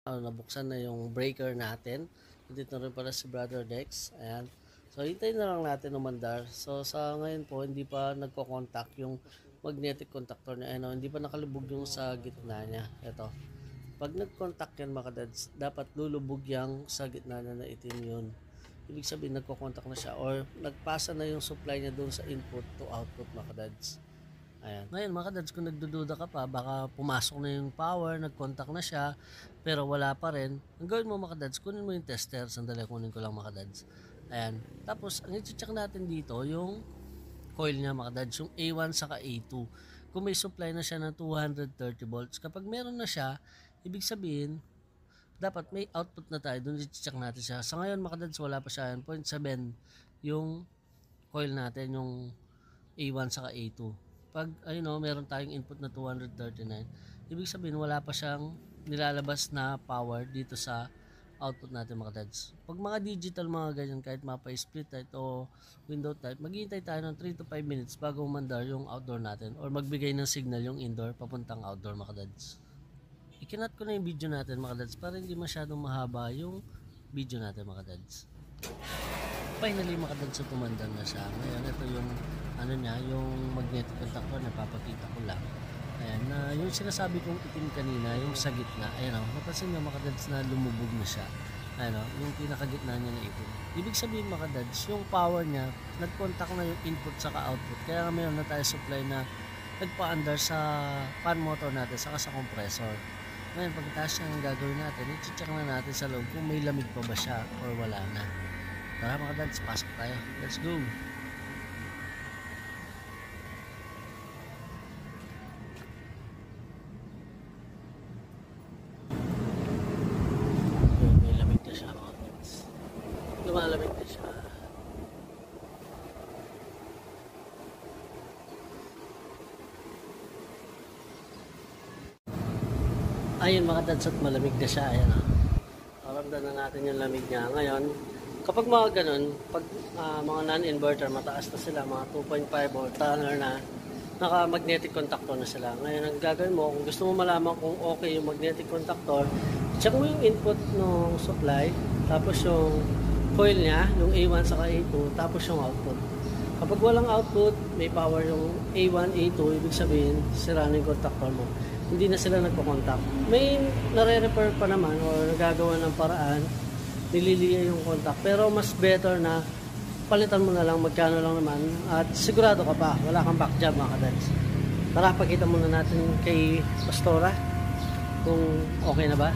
Nabuksan na yung breaker natin. Dito na rin pala si Brother Dex. Ayan. So, hintayin na lang natin umandar. So, sa ngayon po, hindi pa nagko-contact yung magnetic contactor niya. Ano, hindi pa nakalubog yung sa gitna niya. Ito. Pag nag-contact yan mga dads, dapat lulubog yang sa gitna na itim yun. Ibig sabihin, nagko-contact na siya or nagpasa na yung supply niya doon sa input to output mga dads. Ayan. Ngayon mga kadads, kung nagdududa ka pa, baka pumasok na yung power, nag-contact na siya, pero wala pa rin. Ang gawin mo mga kadads, kunin mo yung tester. Sandali, kunin ko lang mga kadads. Ayan. Tapos, ang i-check natin dito, yung coil niya mga kadads, yung A1 saka A2. Kung may supply na siya ng 230 volts, kapag meron na siya, ibig sabihin, dapat may output na tayo. Doon i-check natin siya. Sa ngayon mga kadads, wala pa siya. 0.7 yung coil natin, yung A1 saka A2. Pag meron tayong input na 239, ibig sabihin wala pa siyang nilalabas na power dito sa output natin mga dads. Pag mga digital mga ganyan, kahit mapa split type o window type, maghihintay tayo ng 3 to 5 minutes bago umandar yung outdoor natin or magbigay ng signal yung indoor papuntang outdoor mga dads. Ikinat ko na yung video natin mga dads para hindi masyadong mahaba yung video natin mga dads. Finally mga dads, tumandar na siya. Ngayon ito yung yung magnetic contactor na papakita ko lang. Ayan, na yung sinasabi kong itim kanina, yung sa gitna, ayan o, napansin nyo mga dads na lumubog na siya. Ayan o, yung pinakagitna niya na itim. Ibig sabihin mga dads, yung power niya, nag-contact na yung input saka output. Kaya mayroon na tayo supply na nagpa-under sa fan motor natin saka sa compressor. Ngayon, pagkatapos yung gagawin natin, i-check na natin sa loob kung may lamig pa ba siya or wala na. Tara mga dads, pasok tayo. Let's go! Lumalamig na siya. Ayun mga dads, at malamig na siya. Ayan o. Maramdaman na natin yung lamig niya. Ngayon, kapag mga ganun, pag mga non-inverter, mataas na sila, mga 2.5 or tanner na, naka-magnetic contactor na sila. Ngayon, ang gagawin mo, kung gusto mo malaman kung okay yung magnetic contactor, check mo yung input ng supply, tapos yung coil niya, yung A1 saka A2, tapos yung output. Kapag walang output, may power yung A1, A2, ibig sabihin, sira na yung contactor mo. Hindi na sila nagpo-contact. May nare-repair pa naman o nagagawa ng paraan, nililiya yung contact. Pero mas better na palitan mo na lang, magkano lang naman, at sigurado ka pa, wala kang back job mga kadads. Tara, pakita muna natin kay Pastora kung okay na ba.